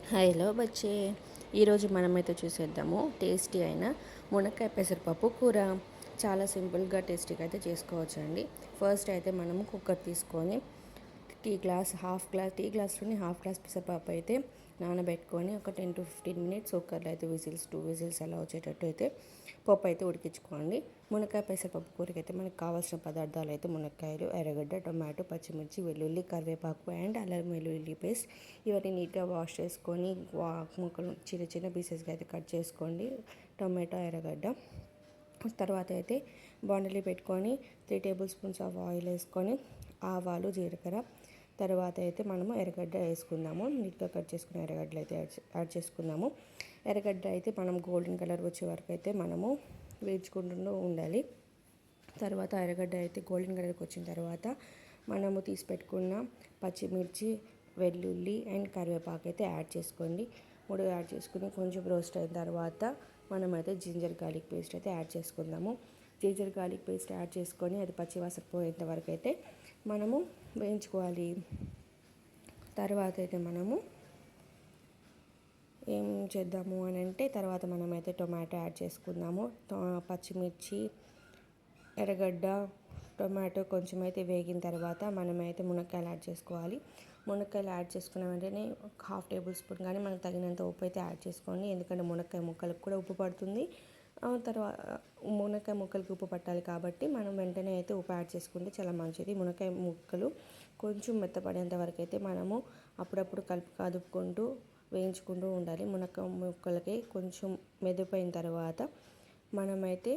Hello బచ్చే, ఈరోజు మనమైతే చూసేద్దాము టేస్టీ అయిన మునక్కాయ పెసరపప్పు కూర. చాలా సింపుల్గా టేస్టీగా అయితే చేసుకోవచ్చు అండి. ఫస్ట్ అయితే మనము కుక్కర్ తీసుకొని టీ గ్లాస్లోని హాఫ్ గ్లాస్ పెసరపప్పు అయితే నానబెట్టుకొని ఒక 10 to 15 minutes కుక్కర్లో అయితే టూ విజిల్స్ అలా వచ్చేటట్టు అయితే పప్పు అయితే ఉడికించుకోండి. మునక్కాయ పెసరపప్పు కూరకి అయితే మనకు కావాల్సిన పదార్థాలు అయితే మునక్కాయలు, ఎర్రగడ్డ, టొమాటో, పచ్చిమిర్చి, వెల్లుల్లి, కరివేపాకు అండ్ అల్లం వెల్లుల్లి పేస్ట్. ఇవన్నీ నీట్గా వాష్ చేసుకొని ముక్కలు చిన్న చిన్న పీసెస్గా అయితే కట్ చేసుకోండి. టొమాటో, ఎర్రగడ్డ. తర్వాత అయితే బాండలి పెట్టుకొని 3 tablespoons ఆఫ్ ఆయిల్ వేసుకొని ఆవాలు, జీలకర్ర, తర్వాత అయితే మనము ఎర్రగడ్డ వేసుకుందాము. నీట్గా కట్ చేసుకున్న ఎర్రగడ్డలు అయితే యాడ్ చేసుకుందాము. ఎర్రగడ్డ అయితే మనం గోల్డెన్ కలర్ వచ్చే వరకు అయితే మనము వేయించుకుంటూ ఉండాలి. తర్వాత ఎర్రగడ్డ అయితే గోల్డెన్ కలర్కి వచ్చిన తర్వాత మనము తీసి పెట్టుకున్న పచ్చిమిర్చి, వెల్లుల్లి అండ్ కరివేపాకు అయితే యాడ్ చేసుకోండి. మూడు యాడ్ చేసుకుని కొంచెం రోస్ట్ అయిన తర్వాత మనమైతే జింజర్ గార్లిక్ పేస్ట్ అయితే యాడ్ చేసుకుందాము. జింజర్ గార్లిక్ పేస్ట్ యాడ్ చేసుకొని అది పచ్చివాసన పోయేంత వరకు అయితే మనము వేయించుకోవాలి. తర్వాత అయితే మనము ఏం చేద్దాము అని అంటే తర్వాత మనమైతే టొమాటో యాడ్ చేసుకుందాము. పచ్చిమిర్చి, ఎర్రగడ్డ, టొమాటో కొంచెం అయితే వేగిన తర్వాత మనమైతే మునక్కాయలు యాడ్ చేసుకోవాలి. మునక్కాయలు యాడ్ చేసుకున్న వెంటనే 1/2 tablespoon కానీ మనకు తగినంత ఉప్పు అయితే యాడ్ చేసుకోండి. ఎందుకంటే మునక్కాయ ముక్కలకు కూడా ఉప్పు పడుతుంది. తర్వాత మునక్కాయ ముక్కలకి ఉప్పు పట్టాలి కాబట్టి మనం వెంటనే అయితే ఉప్పు యాడ్ చేసుకుంటే చాలా మంచిది. మునక్కాయ ముక్కలు కొంచెం మెత్తపడేంత వరకు అయితే మనము అప్పుడప్పుడు కదుపుకుంటూ వేయించుకుంటూ ఉండాలి. మునక్కాయ ముక్కలకి కొంచెం మెదిపోయిన తర్వాత మనమైతే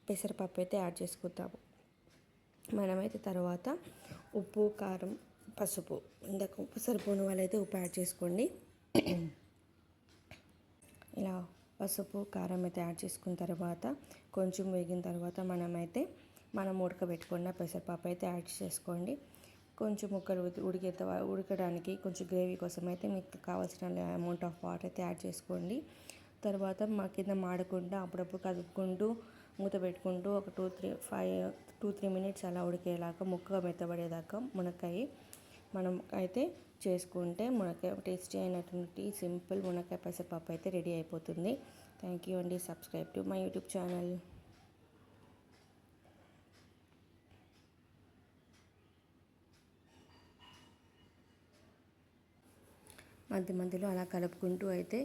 పెసరపప్పు అయితే యాడ్ చేసుకుంటాము. మనమైతే తర్వాత ఉప్పు, కారం, పసుపు, ఇందాక ఉప్పు సరిపోని వాళ్ళైతే ఉప్పు యాడ్ చేసుకోండి. ఇలా పసుపు, కారం అయితే యాడ్ చేసుకున్న తర్వాత కొంచెం వేగిన తర్వాత మనం ఉడకబెట్టుకున్న పెసరపప్పు అయితే యాడ్ చేసుకోండి. కొంచెం ముక్కలు ఉడకడానికి కొంచెం గ్రేవీ కోసం అయితే మీకు కావాల్సిన అమౌంట్ ఆఫ్ వాటర్ అయితే యాడ్ చేసుకోండి. తర్వాత కింద మాడకుండా అప్పుడప్పుడు కదుపుకుంటూ మూత పెట్టుకుంటూ ఒక 2-3 minutes అలా ఉడికేలాగా ముక్క మెత్తబడేదాకా మునక్కాయ మనం అయితే చేసుకుంటే మునక్కాయ టేస్టీ అయినటువంటి సింపుల్ మునక్కాయ పెసరపప్పు అయితే రెడీ అయిపోతుంది. థ్యాంక్ యూ అండి. Subscribe to my YouTube channel. మధ్యలో అలా కలుపుకుంటూ అయితే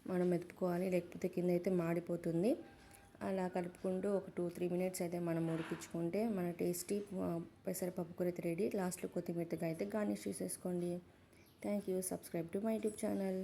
మనం మెతుపుకోవాలి, లేకపోతే కింద అయితే మాడిపోతుంది. అలా కలుపుకుంటూ ఒక 2-3 minutes అయితే మనం ఉడికించుకుంటే మన టేస్టీ పెసరపప్పు కూర అయితే రెడీ. లాస్ట్లో కొత్తిమీరగా అయితే గార్నిష్ చేసేసుకోండి. Thank you. Subscribe to my YouTube channel.